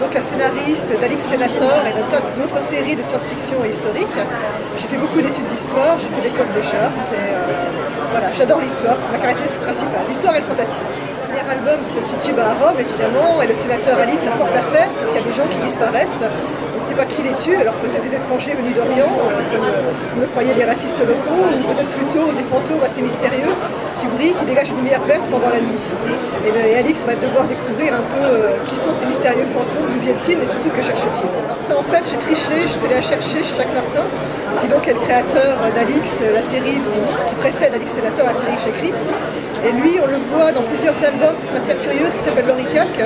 donc la scénariste d'Alix Senator et d'un tas d'autres séries de science-fiction et historique. J'ai fait beaucoup d'études d'histoire, j'ai fait l'école de Chartres et voilà, j'adore l'histoire, c'est ma caractéristique principale. L'histoire est fantastique. Le premier album se situe à Rome évidemment et le sénateur Alix a fort à faire parce qu'il y a des gens qui disparaissent. On ne sait pas qui les tue, alors peut-être des étrangers venus d'Orient, comme le croyaient les racistes locaux, ou peut-être plutôt des fantômes assez mystérieux qui brillent, qui dégagent une lumière verte pendant la nuit. Et Alix va devoir découvrir un peu qui sont ces mystérieux fantômes, d'où viennent-ils et surtout que cherchent-ils. Alors ça en fait j'ai triché, je suis allée la chercher chez Jacques Martin, qui donc est le créateur d'Alix, la série qui précède Alix Senator, la série que j'écris. Et lui on le voit dans plusieurs albums, cette matière curieuse qui s'appelle l'Oricalque,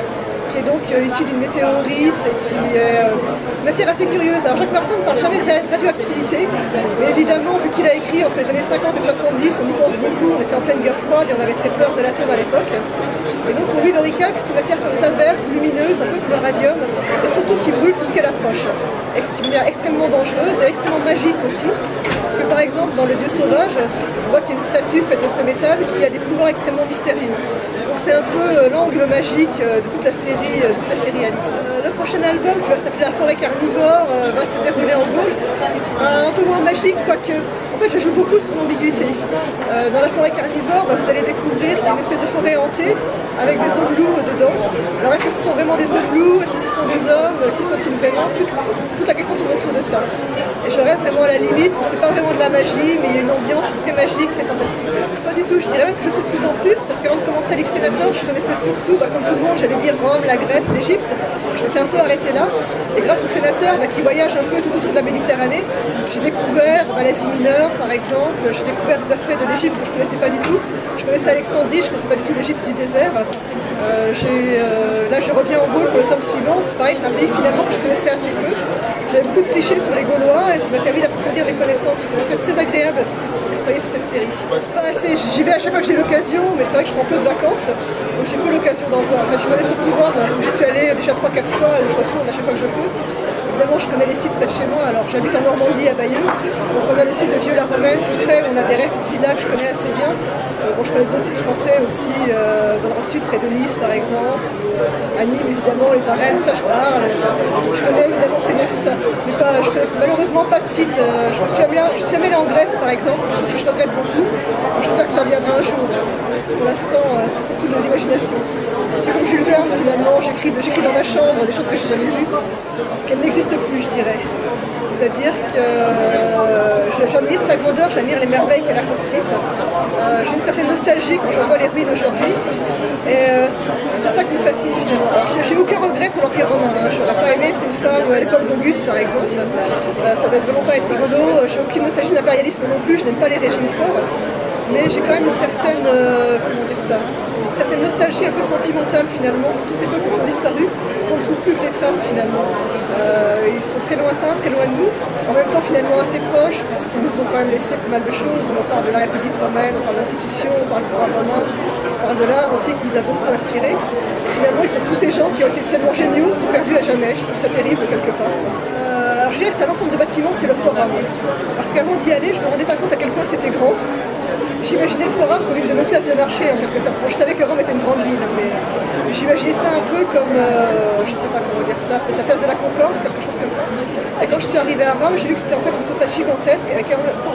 qui est donc issue d'une météorite et qui est une matière assez curieuse. Alors Jacques Martin ne parle jamais de radioactivité, mais évidemment, vu qu'il a écrit entre les années 50 et 70, on y pense beaucoup, on était en pleine guerre froide et on avait très peur de l'atome à l'époque. Et donc pour lui, l'Oricalque, c'est une matière comme ça verte, lumineuse, un peu comme le radium, et surtout qui brûle tout ce qu'elle approche. C'est une matière extrêmement dangereuse et extrêmement magique aussi. Parce que par exemple, dans Le Dieu sauvage, on voit qu'il y a une statue faite de ce métal qui a des pouvoirs extrêmement mystérieux. Donc c'est un peu l'angle magique de toute la série Alix. Le prochain album, qui va s'appeler La forêt carnivore, va se dérouler en Gaule. Il sera un peu moins magique, quoique... En fait, je joue beaucoup sur l'ambiguïté. Dans La forêt carnivore, vous allez découvrir qu'il y a une espèce de forêt hantée avec des hommes loups dedans. Alors est-ce que ce sont vraiment des hommes loups? Est-ce que ce sont des hommes? Qui sont-ils vraiment? Toute la question tourne autour de ça. Et je reste vraiment à la limite où c'est pas vraiment de la magie, mais il y a une ambiance très magique, très fantastique. Pas du tout, je dirais même que je suis de plus en plus, parce qu'avant de commencer Alix Senator, je connaissais surtout, comme tout le monde, j'allais dire Rome, la Grèce, l'Égypte. Je m'étais un peu arrêtée là. Et grâce au sénateur qui voyage un peu tout autour de la Méditerranée, j'ai découvert l'Asie mineure, par exemple. J'ai découvert des aspects de l'Égypte que je ne connaissais pas du tout. Je connaissais Alexandrie, je ne connaissais pas du tout l'Égypte du désert. Là, je reviens en Gaule pour le tome suivant. C'est pareil, c'est un pays finalement que je connaissais assez peu. J'avais beaucoup de clichés sur les Gaulois et ça m'a permis d'approfondir mes connaissances. Ça m'a fait très agréable de travailler sur cette série. Pas assez, j'y vais à chaque fois que j'ai l'occasion, mais c'est vrai que je prends peu de vacances, donc j'ai peu l'occasion d'en voir. Je connais surtout Rome, où je suis allée déjà 3-4 fois, où je retourne à chaque fois que je peux. Évidemment, je connais les sites près de chez moi, alors j'habite en Normandie, à Bayeux, donc on a le site de Vieux-la-Romaine, tout près, on a des restes de villages que je connais assez bien. Je connais d'autres sites français aussi, dans le sud, près de Nice par exemple, à Nîmes évidemment, les arènes, tout ça je parle. Je connais évidemment très bien tout ça, mais je connais malheureusement pas de site. Je suis allée en Grèce par exemple, quelque chose que je regrette beaucoup. J'espère que ça viendra un jour. Pour l'instant, c'est surtout de l'imagination. C'est comme Jules Verne finalement, j'écris dans ma chambre des choses que j'ai jamais vues, qu'elles n'existent plus je dirais. C'est-à-dire que j'admire sa grandeur, j'admire les merveilles qu'elle a construites. J'ai une certaine nostalgie quand je vois les ruines aujourd'hui. Et c'est ça qui me fascine finalement. J'ai aucun regret pour l'Empire romain. Je n'aurais pas aimé être une femme à l'époque d'Auguste par exemple. Ça ne va vraiment pas être rigolo. J'ai aucune nostalgie de l'impérialisme non plus, je n'aime pas les régimes forts. Mais j'ai quand même une certaine, une certaine nostalgie un peu sentimentale finalement, sur tous ces peuples qui ont disparu, dont on ne trouve plus que les traces finalement. Ils sont très lointains, très loin de nous, en même temps finalement assez proches, puisqu'ils nous ont quand même laissé pas mal de choses. On parle de la République romaine, on parle d'institutions, on parle du droit romain, on parle de l'art aussi qui nous a beaucoup inspirés. Et finalement, tous ces gens qui ont été tellement géniaux sont perdus à jamais. Je trouve ça terrible quelque part. Alors je dirais que c'est un ensemble de bâtiments, c'est le forum. Parce qu'avant d'y aller, je ne me rendais pas compte à quel point c'était grand. J'imaginais le forum comme une de nos places de marché en quelque sorte. Bon, je savais que Rome était une grande ville, mais j'imaginais ça un peu comme, je sais pas comment dire ça, peut-être la place de la Concorde, quelque chose comme ça. Et quand je suis arrivée à Rome, j'ai vu que c'était en fait une surface gigantesque avec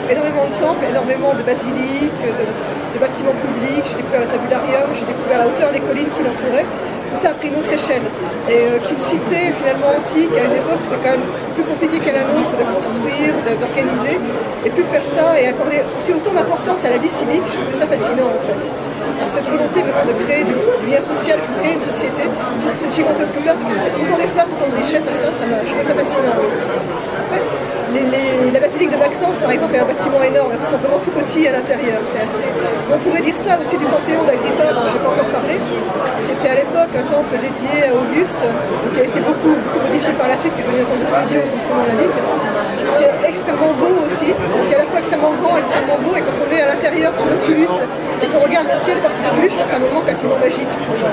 énormément de temples, énormément de basiliques, de bâtiments publics. J'ai découvert le tabularium, j'ai découvert la hauteur des collines qui l'entouraient. Tout ça a pris une autre échelle. Et qu'une cité finalement antique, à une époque, c'était quand même plus compliqué qu'à la nôtre de construire, d'organiser, et puis faire ça et accorder aussi autant d'importance à la vie civique, je trouvais ça fascinant en fait. C'est cette volonté vraiment de créer du lien social, de créer une société, toute cette gigantesque carte, autant d'espace, autant de richesse, je trouvais ça fascinant. Après, la basilique de Maxence, par exemple, est un bâtiment énorme, ils sont vraiment tout petits à l'intérieur. On pourrait dire ça aussi du Panthéon d'Agrippa, dont je n'ai pas encore parlé, qui était à l'époque un temple dédié à Auguste, qui a été beaucoup modifié par la suite, qui est devenu un temple de tous les dieux, comme son nom l'indique, qui est extrêmement beau aussi, qui est à la fois extrêmement grand, extrêmement beau, et quand on est à l'intérieur sous l'oculus, et qu'on regarde le ciel par cet oculus, je pense que c'est un moment quasiment magique pour moi.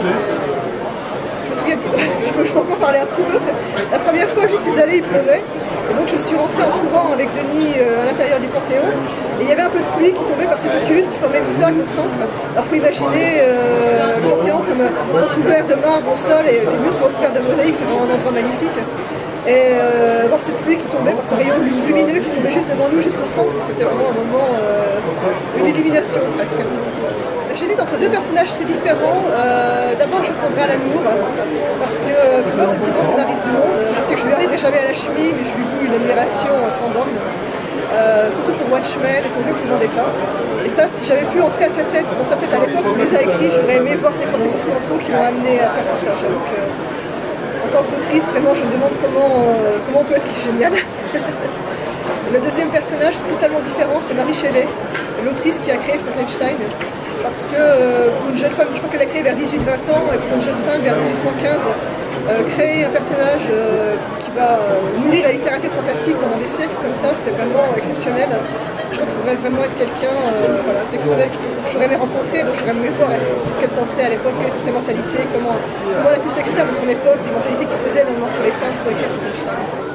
Je me souviens, je peux encore parler un petit peu. La première fois que j'y suis allée, il pleuvait. Et donc je suis rentrée en courant avec Denis à l'intérieur du Panthéon. Et il y avait un peu de pluie qui tombait par cet oculus qui formait une flaque au centre. Alors il faut imaginer le Panthéon comme recouvert de marbre au sol et les murs sont recouverts de mosaïques, c'est vraiment un endroit magnifique. Et voir cette pluie qui tombait, par ce rayon lumineux qui tombait juste devant nous, juste au centre, c'était vraiment un moment, une illumination presque. J'hésite entre deux personnages très différents. D'abord, je prendrai Alan Moore, parce que pour moi, c'est le plus grand scénariste du monde. Je sais que je lui arriverai jamais à la cheville, mais je lui voue une admiration sans borne. Surtout pour Watchmen et pour V pour Vendetta. Et ça, si j'avais pu entrer dans sa tête à l'époque où il les a écrits, j'aurais aimé voir les processus mentaux qui l'ont amené à faire tout ça. J'avoue que, en tant qu'autrice, vraiment, je me demande comment on peut être aussi génial. Le deuxième personnage, c'est totalement différent, c'est Mary Shelley, l'autrice qui a créé Frankenstein. Parce que pour une jeune femme, je crois qu'elle a créé vers 18-20 ans, et pour une jeune femme vers 1815, créer un personnage qui va nourrir la littérature fantastique pendant des siècles comme ça, c'est vraiment exceptionnel. Je crois que ça devrait vraiment être quelqu'un d'exceptionnel que j'aurais aimé rencontrer, donc j'aurais aimé voir ce qu'elle pensait à l'époque, quelles étaient ses mentalités, comment elle a pu s'extraire de son époque, des mentalités qui pesaient énormément sur les femmes pour écrire Frankenstein.